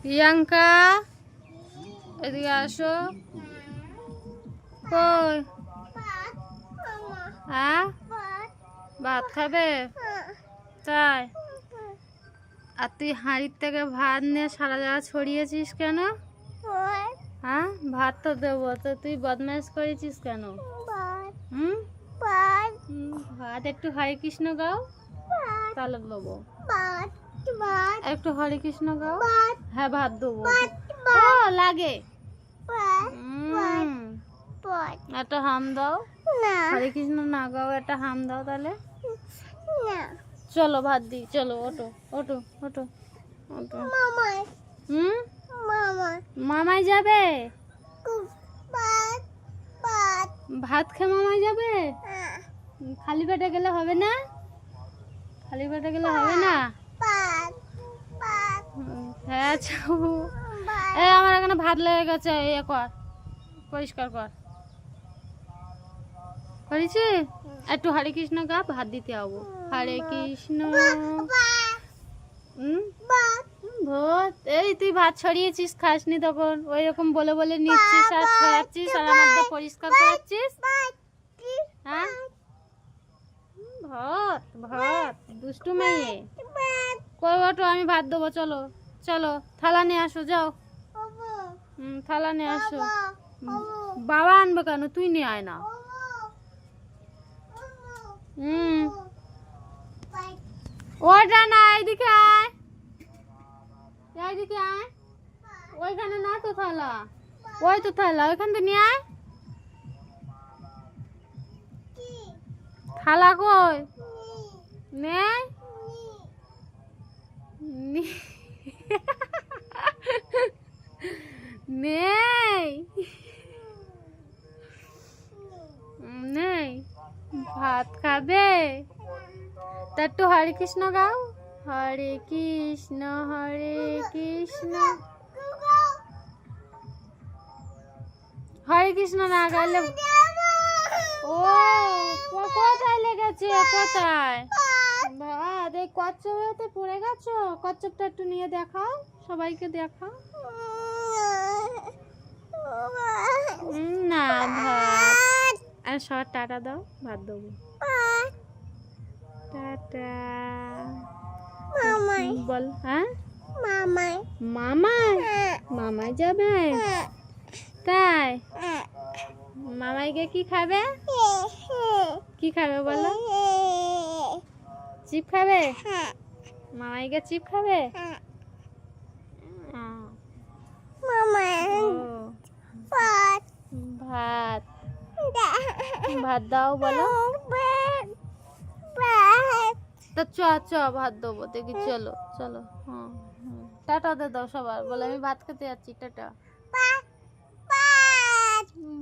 প্রিয়াঙ্কা এদিকে আসো। কই? হ্যাঁ, ভাত খাবে? তাই? আর তুই হাঁড়ির থেকে ভাত নিয়ে সারা জায়গা ছড়িয়েছিস কেন? হ্যাঁ, ভাত তো দেবো, তো তুই বদমাইশ করেছিস কেন? ভাত একটু হরে কৃষ্ণ গাও, তাহলে দেবো। একটু হরে কৃষ্ণ গাও। হ্যাঁ, ভাত দেবো। ও লাগে। একটা হাম দাও। হরে কৃষ্ণ না গাও, একটা হাম দাও তাহলে। চলো ভাত দিই, চলো ওঠো ওঠো ওঠো ওঠো। মামাই যাবে? ভাত খেয়ে মামাই যাবে? খালি পেটে গেলে হবে না? খালি পেটে গেলে হবে না? হ্যাঁ যাবো। এই আমার এখানে ভাত লেগে গেছে, ইয়ে কর, পরিষ্কার কর। করেছি? একটু হরে কৃষ্ণ গা, ভাত দিতে যাবো। হরে কৃষ্ণ। ভাত এই তুই ভাত ছড়িয়েছিস, খাসনি তখন ওই রকম বলে বলে নিচ্ছিস আর ছড়াচ্ছিস আর আমাদের পরিষ্কার করাচ্ছিস। হ্যাঁ, ভাত ভাত দুষ্টু মেয়ে। কই ওঠো, আমি ভাত দেবো। চলো চলো, থালা নিয়ে আসো, যাও। থালা নিয়ে আসো। বাবা আনবে কেন? তুই নিয়ে আয় না। ওটা না, এইদিকে আয়, এইদিকে আয়। ওইখানে না তো থালা, ওই তো থালা, ওইখান থেকে নিয়ে আয়। থালা কই? নেই। নেই নেই। ভাত খাবে তা একটু হরে কৃষ্ণ গাও। হরে কৃষ্ণ হরে কৃষ্ণ। হরে কৃষ্ণ না গাইলে ও কোথায় লেগেছে? কোথায়? ভাত এই কচ্ছপে পড়ে গেছো? কচ্ছপটা একটু নিয়ে দেখাও, সবাইকে দেখাও। না ভাত আর সব টাটা দাও, ভাত দেবো। টাটা বল। হ্যাঁ, মামাই মামাই যাবে? তাই? মামাইকে কি খাবে? কি খাবে বলো? চিপ খাবে? মামাইকে চিপ খাবে? ভাত ভাত দাও বলো। তো চ চ ভাত দেবো দেখি। চলো চলো। টাটা দে দাও সবার, বলে আমি ভাত খেতে যাচ্ছি। Tata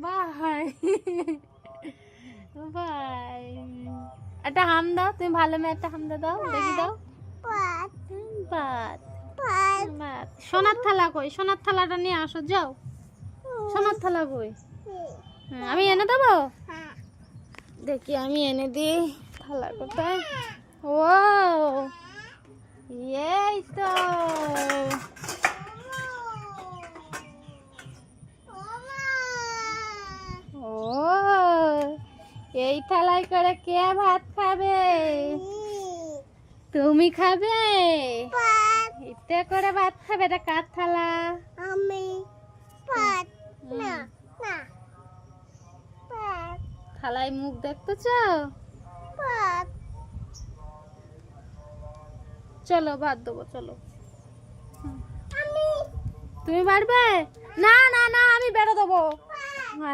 bye bye. একটা হাম দাও, তুমি ভালো মেয়ে, একটা হাম দাও দেখি, দাও। ভাত ভাত। সোনার থালা কই? সোনার থালাটা নিয়ে আসো, যাও। সোনার থালা কই? আমি এনে দেবো, দেখি আমি এনে দিই। থালা কোথায়? ও এই তো। ও এই থালায় করে কে ভাত খাবে? তুমি খাবে? এতে করে ভাত খাবে? এটা কার থালা? থালায় মুখ দেখতেছ? চলো ভাত দেবো, চলো। তুমি পারবে? না না না, আমি বেরো দেবো।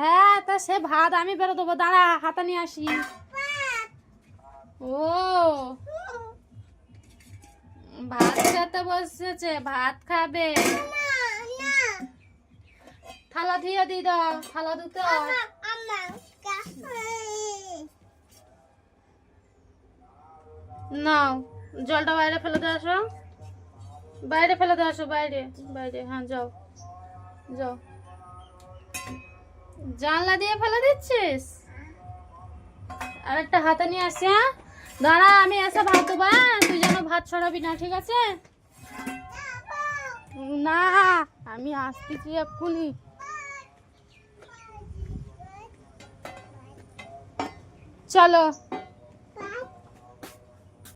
হ্যাঁ, তা সে ভাত আমি বেরো দেবো, দাঁড়া হাতা নিয়ে আসি। ও ভাত খেতে বসেছে, ভাত খাবে। থালা ধুয়ে দি দাও, থালা ধুতে হয়। নাও জলটা বাইরে ফেলে দিয়ে আসো, বাইরে ফেলে দিয়ে আসো, বাইরে বাইরে। হ্যাঁ যাও যাও। জানলা দিয়ে ফেলে দিচ্ছিস? আর একটা হাতে নিয়ে আসি। হ্যাঁ দাঁড়া, আমি এসে ভাত দেবো। তুই যেন ভাত ছড়াবি না, ঠিক আছে? না আমি আসতেছি এক্ষুনি। চলো।